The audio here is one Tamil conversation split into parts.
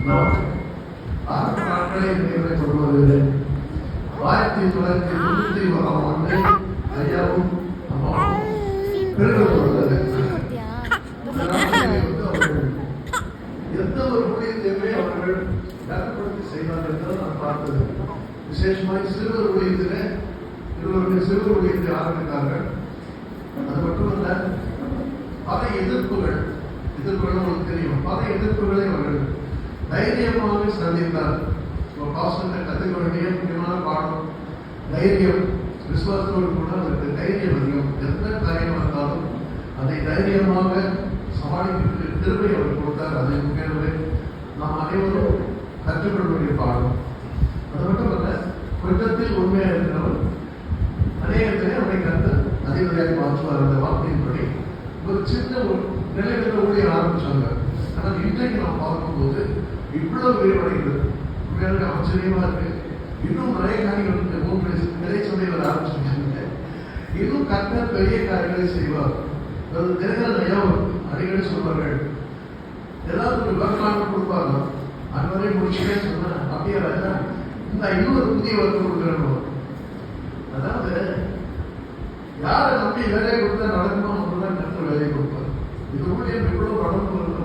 நான் ஆரம்ப நாட்களை நினைவுகளை கொண்டு வருகிறேன். 1991 ஐயாவும் அம்மாவும் பெருகள் கொண்டது. எந்த ஒரு ஊழியத்தையுமே அவர்கள் நகர்படுத்தி செய்வார்கள் என்று நான் பார்த்தது. விசேஷமாக சிறுவர் ஊழியத்திலே இருவர்கள் சிறுவர் ஊழியத்தை ஆரம்பித்தார்கள். அது மட்டுமல்ல, பல எதிர்ப்புகள் உங்களுக்கு தெரியும். பல எதிர்ப்புகளை அவர்கள் தைரியமாக சந்தித்தார். பாஸ்டர்கிட்ட கற்றுக்க வேண்டிய முக்கியமான பாடம் தைரியம். விசுவாசத்தோடு கூட அவருக்கு தைரியம் அதிகம். எந்த காரியம் வந்தாலும் அதை தைரியமாக சமாளிக்க திருப்பி அவர் கொடுத்தார். அதை முக்கியமே நாம் அனைவரும் கற்றுக்கொள்ள வேண்டிய பாடம். அது மட்டுமல்ல, கொஞ்சத்தில் உண்மையாக இருக்கிறவர் அநேகத்திலே அவரை கற்று அதிபதியாக மாற்றுவார். அந்த வார்த்தையின்படி ஒரு சின்ன ஒரு நிலையில் ஊழியர் ஆரம்பிச்சாங்க. ஆனால் இன்றைக்கு நாம் பார்க்கும்போது இவ்வளவு விரிவடைகிறது. உண்மையாக ஆச்சரியமா இருக்கு. இன்னும் நிறைய காரியங்கள் 3 நிலை சபைகள் ஆரம்பிச்சிருக்காங்க. இன்னும் கர்த்தர் பெரிய காரியங்களை செய்வார். தினகரன் ஐயா அடிக்கடி சொல்வார்கள், ஏதாவது ஒரு வர்க்கான கொடுப்பாங்க. அதுவரை முடிச்சுட்டே சொன்னேன், அப்படியே ராஜா இந்த இன்னொரு புதிய வர்க்கம் கொடுக்குறோம். அதாவது யாரை நம்பி வேலையை கொடுத்தா நடக்குமோ அவங்கதான் கர்த்தர் வேலையை கொடுப்பார். இது ஊழியம் எவ்வளவு வளர்ந்து வருகிறது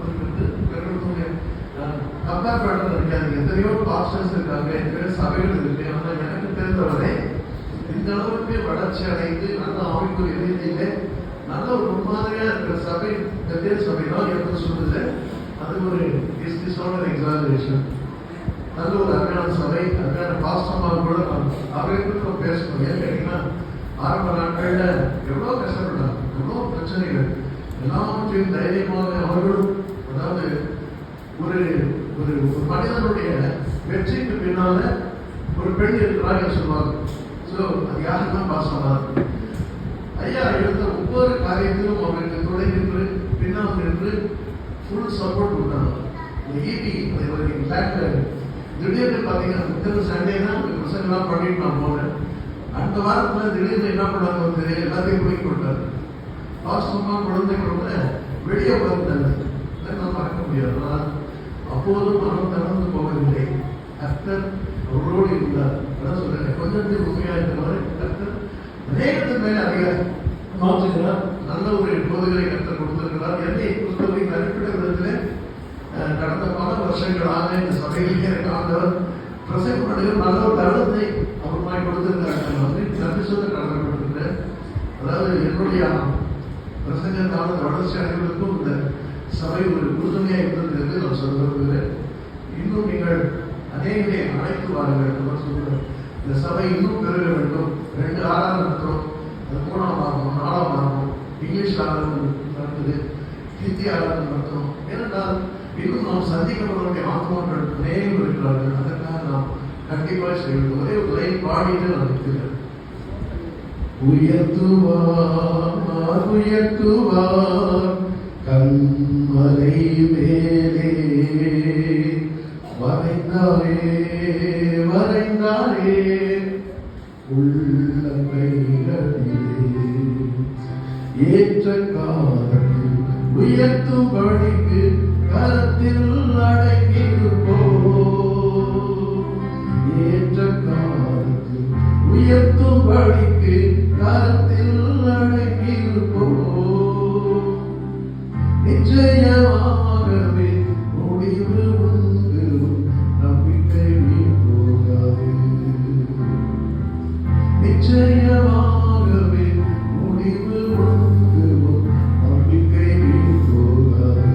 கம்பேர் பண்ண இருக்காது. எத்தனையோ பாஸ்டர்ஸ் இருக்காங்க, எத்தனையோ சபைகள் இருக்கு. ஆனால் எனக்கு தெரிந்தவரை இந்த அளவுக்கு வளர்ச்சி அடைந்து நல்ல ஆவிக்குரிய ரீதியிலே நல்ல ஒரு முன்மாதிரியா இருக்கிற சபை பெரிய சபை தான் எப்படி சொல்றது. அது ஒரு எக்ஸாஜரேஷன். நல்ல ஒரு அருமையான சபை, அருமையான பாஸ்டமாக கூட அவர்களுக்கு பேசணும். ஏன் கேட்டீங்கன்னா ஆரம்ப நாட்கள்ல எவ்வளோ கஷ்டப்பட்டாங்க, எவ்வளோ பிரச்சனைகள், எல்லாவற்றையும் தைரியமாக அவர்களும், அதாவது ஒரு ஒரு மனிதனுடைய வெற்றிக்கு பின்னால ஒரு பெண் இருக்கிறாங்க சொல்லுவாங்க. ஸோ அது யாருக்கும் பாசமாக ஐயா எடுத்த ஒவ்வொரு காரியத்திலும் அவருக்கு துணை நின்று பின்னால் நின்று ஃபுல் சப்போர்ட் கொடுத்தாங்க. ஈபி திடீர்னு பார்த்தீங்கன்னா முக்கிய சண்டே தான் பசங்கள்லாம் பண்ணிட்டு நான் போனேன். அந்த வாரத்தில் திடீர்னு என்ன பண்ணாங்க வந்து எல்லாத்தையும் குடிக்க கொடுத்தாரு. பாசமா குழந்தைகளோட வெளியே வந்தாங்க. நான் மறக்க முடியாது. அப்போதும் மனம் தளர்ந்து போவதில்லை. கர்த்தர் அவரோடு இருந்தார். அதான் சொல்றேன், கொஞ்சத்தில் உண்மையா இருக்கிறவரை கர்த்தர் அநேகத்தின் மேலே அதிகாரம் மாற்றுகிறார். நல்ல ஒரு போதுகளை கர்த்தர் கொடுத்திருக்கிறார். என்னை பொறுத்தவரை தனிப்பட்ட விதத்தில் கடந்த பல வருஷங்களாக இந்த சபையிலே எனக்கு ஆண்டவர் பிரசங்கம் பண்ணுகிற நல்ல ஒரு தருணத்தை அவருமாய் கொடுத்திருக்கிறார்கள். வந்து நன்றி சொல்ல கடமைப்பட்டிருக்கிறேன். அதாவது என்னுடைய பிரசங்கத்தான வளர்ச்சி அடைவதற்கும் இந்த சபை ஒரு உறுதுணையாக இருந்தது என்று நான் சொல்ல விரும்புகிறேன். இன்னும் நீங்கள் அநேகரை அழைத்து வாருங்கள். சொல்கிறேன், இந்த சபை இன்னும் பெருக வேண்டும். 2 ஆறாவது நடத்துகிறோம், அது 3ஆம் ஆகும், 4ஆம் ஆகும். இங்கிலீஷ் ஆராதனை நடத்துது, ஹிந்தி ஆராதனை நடத்துகிறோம். ஏனென்றால் இன்னும் நாம் சந்திக்கப்படக்கூடிய ஆத்மாக்கள் அநேகம் இருக்கிறார்கள். அதற்காக நாம் கண்டிப்பாக செய்வது. ஒரே ஒரு லைன் பாடிட்டு நான் இருக்கிறேன். உயர்த்துவார் உயர்த்துவார் கண்மலை மேலே வரைந்தாரே வரைந்தாரே உள்ள கைகளிலே ஏற்ற காலத்தில் உயர்த்தும்படிக்கு கரத்தில் அடங்கியிருப்போ. ஏற்ற காலத்தில் உயர்த்தும்படிக்கு கரத்தில் அடங்கியிருப்போ. நிச்சயமாகவே முடிவு உண்டு, நம்பிக்கை போகாது. நிச்சயமாகவே முடிவு உண்டு, நம்பிக்கை போகாது.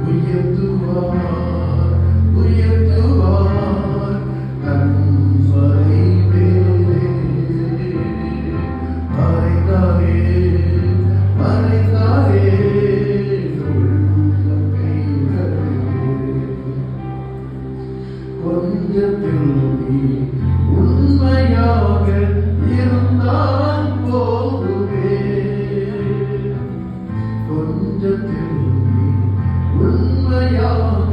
உயர்த்துவார் உயர்த்துவார் கண்மலை மேலே மறைந்தாரே மறைந்தாரே உள்ள கைகளிலே. கொஞ்சத்தில் நீ உண்மையாக இருந்தால் போதுமே. கொஞ்சத்தில் நீ உண்மையாக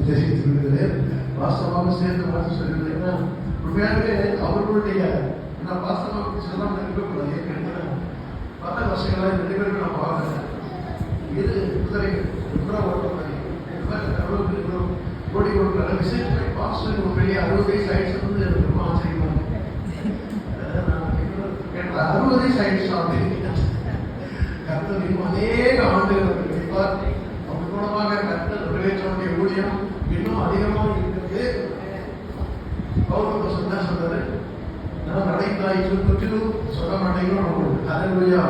தெரிவித்திருக்கிறது. வாஸ்தவமாக சேர்த்து பார்த்து சொல்லியிருந்தீங்கன்னா உண்மையாகவே அவர்களுடைய நான் வாஸ்தவமாக சொல்லாமல் இருக்கக்கூடாது. ஏற்கனவே பல வருஷங்களாக இந்த நிகழ்வு நான் பார்க்குறேன். இது குதிரைகள் எவ்வளோ ஓட்டம் அளவுக்கு ஓடி கொடுக்குறாங்க. விசேஷமாக பாஸ்டர் ஒரு பெரிய 60 வயசு ஆயிடுச்சு வந்து ரொம்ப ஆச்சரியமாக 60 வயசு ஆயிடுச்சு அப்படின்னு கர்த்தர் இன்னும் அநேக ஆண்டுகள் கிடைப்பார். அவர் மூலமாக கர்த்தர் நிறைவேற்றக்கூடிய ஊழியம் இன்னும் அதிகமாக இருக்கிறது. பவுல் சொன்னா சொல்றாரு, நான் அடைத்தாயிற்று தொற்றிலும் சொல்ல மாட்டேங்கிறோம். அதுலையா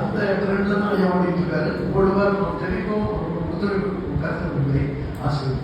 அந்த இடத்துல தான் ஐயா ஓடிட்டு இருக்காரு. ஒவ்வொருவர் ஜெனிக்கும் ஒத்துழைப்பு கருத்து ஆசிரியர்